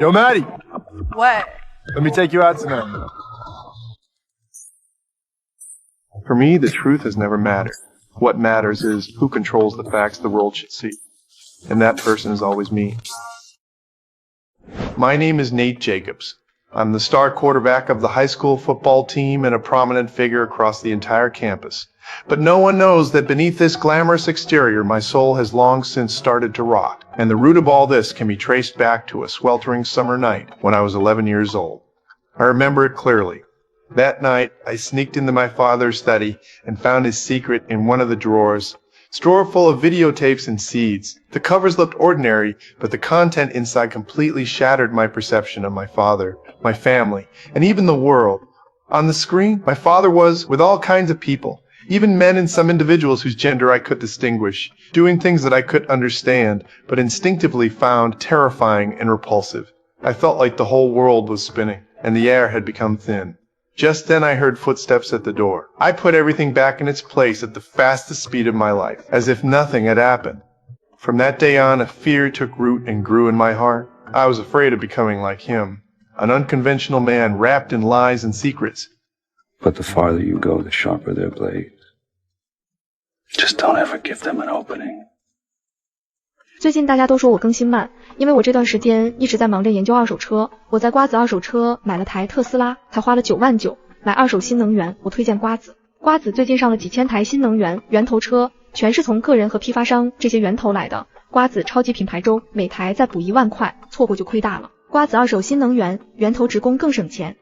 Yo, Maddie. What? Let me take you out tonight. For me, the truth has never mattered. What matters is who controls the facts the world should see. And that person is always me. My name is Nate Jacobs. I'm the star quarterback of the high school football team and a prominent figure across the entire campus. But no one knows that beneath this glamorous exterior, my soul has long since started to rot. And the root of all this can be traced back to a sweltering summer night when I was 11 years old. I remember it clearly. That night, I sneaked into my father's study and found his secret in one of the drawers. It's a drawer full of videotapes and seeds. The covers looked ordinary, but the content inside completely shattered my perception of my father, my family, and even the world. On the screen, my father was with all kinds of people, even men and some individuals whose gender I could distinguish, doing things that I could understand, but instinctively found terrifying and repulsive. I felt like the whole world was spinning, and the air had become thin. Just then I heard footsteps at the door. I put everything back in its place at the fastest speed of my life, as if nothing had happened. From that day on, a fear took root and grew in my heart. I was afraid of becoming like him, an unconventional man wrapped in lies and secrets. But the farther you go, the sharper their blades. Just don't ever give them an opening. 最近大家都说我更新慢，因为我这段时间一直在忙着研究二手车。我在瓜子二手车买了台特斯拉，才花了9万9。买二手新能源，我推荐瓜子。瓜子最近上了几千台新能源源头车，全是从个人和批发商这些源头来的。瓜子超级品牌周，每台再补1万块，错过就亏大了。瓜子二手新能源源头直供更省钱。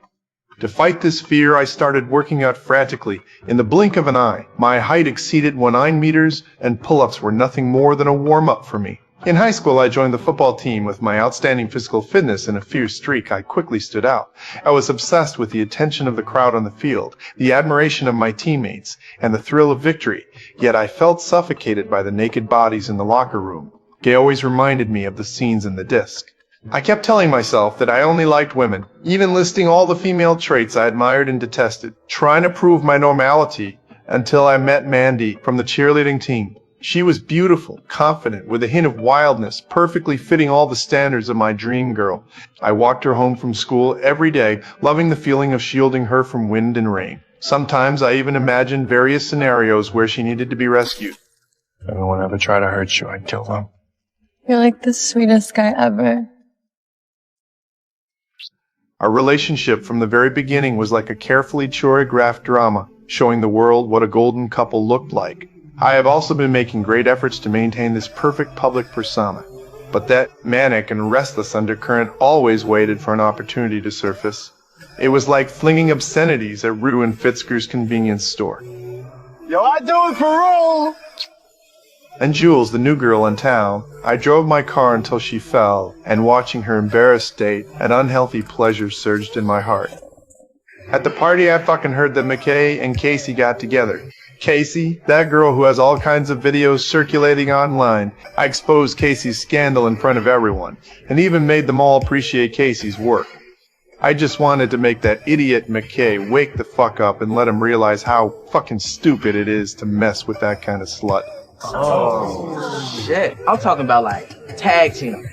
To fight this fear, I started working out frantically. In the blink of an eye, my height exceeded 9 meters, and pull-ups were nothing more than a warm-up for me. In high school, I joined the football team. With my outstanding physical fitness and a fierce streak, I quickly stood out. I was obsessed with the attention of the crowd on the field, the admiration of my teammates, and the thrill of victory. Yet I felt suffocated by the naked bodies in the locker room. They always reminded me of the scenes in the disc. I kept telling myself that I only liked women, even listing all the female traits I admired and detested, trying to prove my normality until I met Mandy from the cheerleading team. She was beautiful, confident, with a hint of wildness, perfectly fitting all the standards of my dream girl. I walked her home from school every day, loving the feeling of shielding her from wind and rain. Sometimes I even imagined various scenarios where she needed to be rescued. If anyone ever tried to hurt you, I'd kill them. You're like the sweetest guy ever. Our relationship from the very beginning was like a carefully choreographed drama, showing the world what a golden couple looked like. I have also been making great efforts to maintain this perfect public persona, but that manic and restless undercurrent always waited for an opportunity to surface. It was like flinging obscenities at Rue and Fitzger's convenience store. Yo, I do it for real! And Jules, the new girl in town, I drove my car until she fell, and watching her embarrassed state, an unhealthy pleasure surged in my heart. At the party, I fucking heard that McKay and Casey got together. Casey, that girl who has all kinds of videos circulating online. I exposed Casey's scandal in front of everyone, and even made them all appreciate Casey's work. I just wanted to make that idiot McKay wake the fuck up and let him realize how fucking stupid it is to mess with that kind of slut. Oh, shit. I'm talking about, like, tag team.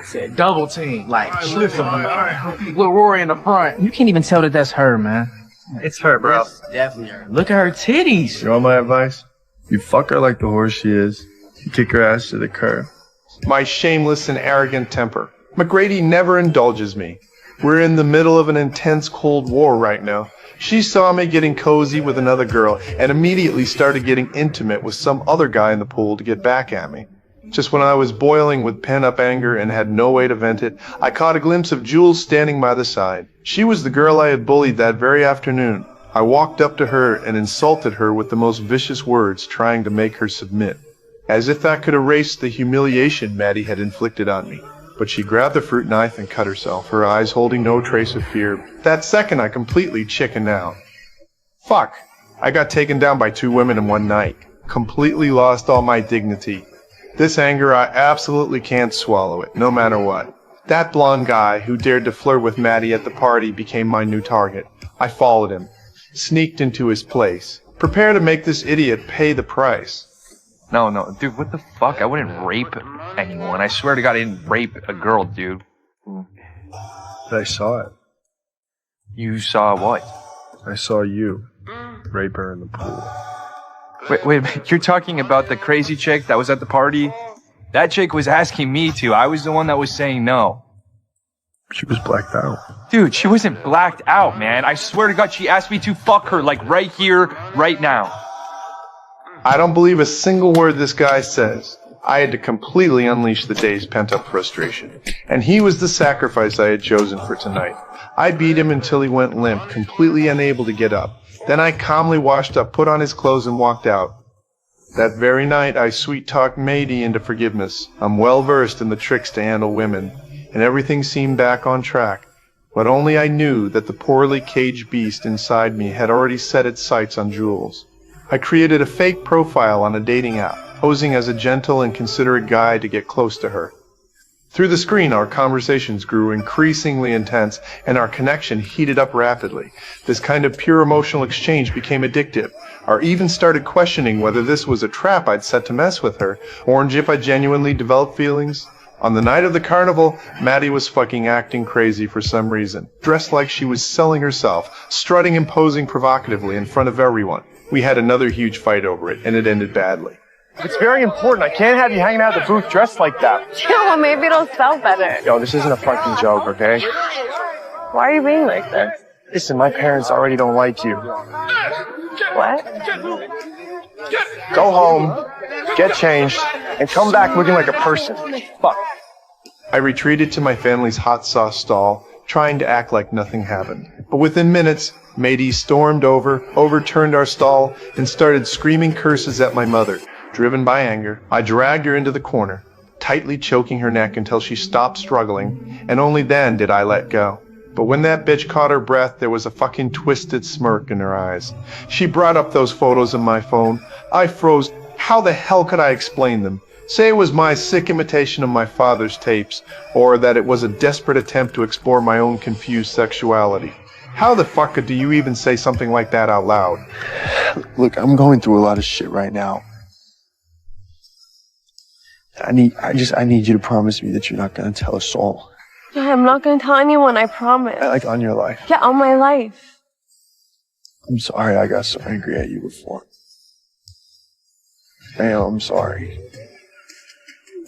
Said double team. Like, with Rory in the front. You can't even tell that that's her, man. It's her, bro. It's definitely her. Look at her titties. You want my advice? You fuck her like the horse she is. You kick her ass to the curb. My shameless and arrogant temper. McGrady never indulges me. We're in the middle of an intense Cold War right now. She saw me getting cozy with another girl and immediately started getting intimate with some other guy in the pool to get back at me. Just when I was boiling with pent-up anger and had no way to vent it, I caught a glimpse of Jules standing by the side. She was the girl I had bullied that very afternoon. I walked up to her and insulted her with the most vicious words, trying to make her submit. As if that could erase the humiliation Maddie had inflicted on me. But she grabbed the fruit knife and cut herself, her eyes holding no trace of fear. That second, I completely chickened out. Fuck. I got taken down by 2 women in one night. Completely lost all my dignity. This anger, I absolutely can't swallow it, no matter what. That blonde guy who dared to flirt with Maddie at the party became my new target. I followed him, sneaked into his place, prepared to make this idiot pay the price. No, dude, what the fuck? I wouldn't rape anyone. I swear to God, I didn't rape a girl, dude. I saw it. You saw what? I saw you rape her in the pool. Wait a minute. You're talking about the crazy chick that was at the party? That chick was asking me to. I was the one that was saying no. She was blacked out. Dude, she wasn't blacked out, man. I swear to God, she asked me to fuck her, like right here, right now. I don't believe a single word this guy says. I had to completely unleash the day's pent-up frustration. And he was the sacrifice I had chosen for tonight. I beat him until he went limp, completely unable to get up. Then I calmly washed up, put on his clothes, and walked out. That very night, I sweet-talked Mady into forgiveness. I'm well-versed in the tricks to handle women, and everything seemed back on track. But only I knew that the poorly caged beast inside me had already set its sights on Jules. I created a fake profile on a dating app, posing as a gentle and considerate guy to get close to her. Through the screen, our conversations grew increasingly intense, and our connection heated up rapidly. This kind of pure emotional exchange became addictive. I even started questioning whether this was a trap I'd set to mess with her, or if I genuinely developed feelings. On the night of the carnival, Maddie was fucking acting crazy for some reason, dressed like she was selling herself, strutting and posing provocatively in front of everyone. We had another huge fight over it, and it ended badly. It's very important. I can't have you hanging out at the booth dressed like that. Yeah, well, maybe it'll sell better. Yo, this isn't a fucking joke, okay? Why are you being like this? Listen, my parents already don't like you. What? Go home, get changed, and come back looking like a person. Fuck. I retreated to my family's hot sauce stall, trying to act like nothing happened. But within minutes, Mady stormed over, overturned our stall, and started screaming curses at my mother. Driven by anger, I dragged her into the corner, tightly choking her neck until she stopped struggling, and only then did I let go. But when that bitch caught her breath, there was a fucking twisted smirk in her eyes. She brought up those photos on my phone. I froze. How the hell could I explain them? Say it was my sick imitation of my father's tapes, or that it was a desperate attempt to explore my own confused sexuality. How the fuck do you even say something like that out loud? Look, I'm going through a lot of shit right now. I need you to promise me that you're not gonna tell us all. Yeah, I'm not gonna tell anyone, I promise. Like on your life. Yeah, on my life. I'm sorry I got so angry at you before. Man, I'm sorry.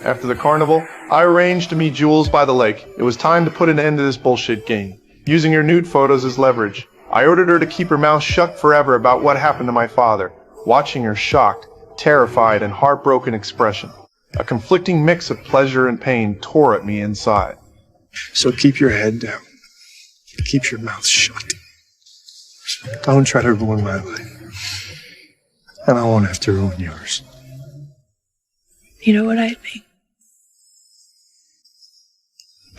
After the carnival, I arranged to meet Jules by the lake. It was time to put an end to this bullshit game. Using her nude photos as leverage, I ordered her to keep her mouth shut forever about what happened to my father, watching her shocked, terrified, and heartbroken expression. A conflicting mix of pleasure and pain tore at me inside. So keep your head down. Keep your mouth shut. Don't try to ruin my life. And I won't have to ruin yours. You know what I think?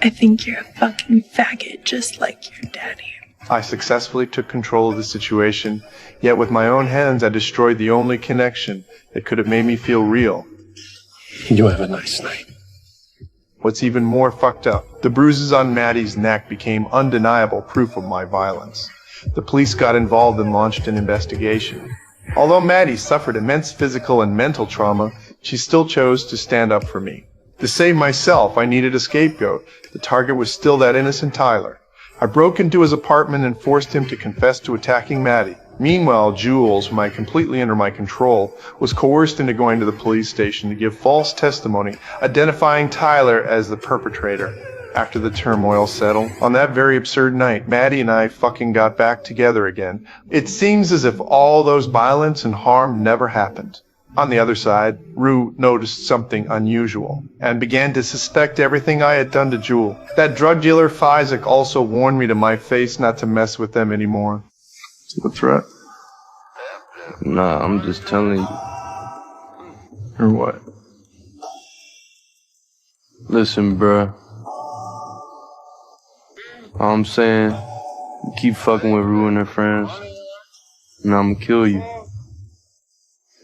I think you're a fucking faggot just like your daddy. I successfully took control of the situation, yet with my own hands I destroyed the only connection that could have made me feel real. You have a nice night. What's even more fucked up, the bruises on Maddie's neck became undeniable proof of my violence. The police got involved and launched an investigation. Although Maddie suffered immense physical and mental trauma, she still chose to stand up for me. To save myself, I needed a scapegoat. The target was still that innocent Tyler. I broke into his apartment and forced him to confess to attacking Maddie. Meanwhile, Jules, whom I completely under my control, was coerced into going to the police station to give false testimony, identifying Tyler as the perpetrator. After the turmoil settled, on that very absurd night, Maddie and I fucking got back together again. It seems as if all those violence and harm never happened. On the other side, Rue noticed something unusual and began to suspect everything I had done to Jewel. That drug dealer Isaac also warned me to my face not to mess with them anymore. Is it a threat? Nah, I'm just telling you. Or what? Listen, bruh. All I'm saying, you keep fucking with Rue and her friends, and I'm gonna kill you.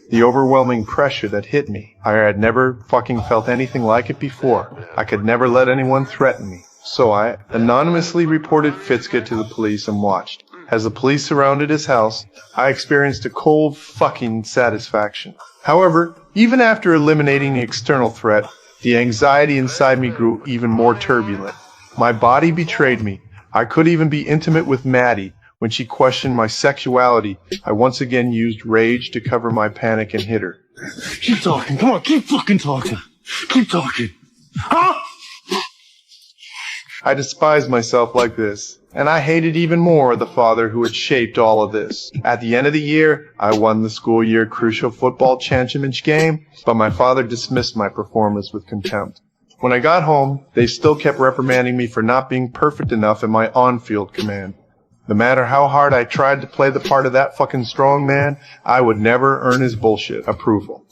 The overwhelming pressure that hit me. I had never fucking felt anything like it before. I could never let anyone threaten me. So I anonymously reported Fitzka to the police and watched. As the police surrounded his house, I experienced a cold fucking satisfaction. However, even after eliminating the external threat, the anxiety inside me grew even more turbulent. My body betrayed me. I could even be intimate with Maddie. When she questioned my sexuality, I once again used rage to cover my panic and hit her. Keep talking. Come on, keep fucking talking. Keep talking. Huh? I despised myself like this, and I hated even more the father who had shaped all of this. At the end of the year, I won the school year crucial football championship game, but my father dismissed my performance with contempt. When I got home, they still kept reprimanding me for not being perfect enough in my on-field command. No matter how hard I tried to play the part of that fucking strong man, I would never earn his bullshit approval.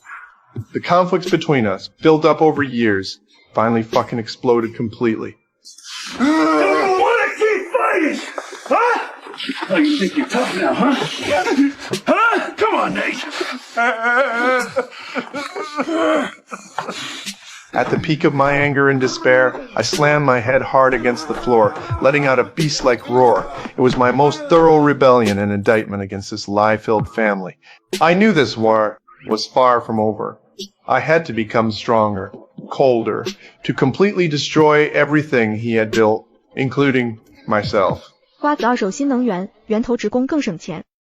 The conflicts between us, built up over years, finally fucking exploded completely. You don't want to keep fighting! Huh? Oh, you think you're tough now, huh? Huh? Come on, Nate! At the peak of my anger and despair, I slammed my head hard against the floor, letting out a beast-like roar. It was my most thorough rebellion and indictment against this lie-filled family. I knew this war was far from over. I had to become stronger, colder, to completely destroy everything he had built, including myself. 瓜子二手新能源，源头直供更省钱。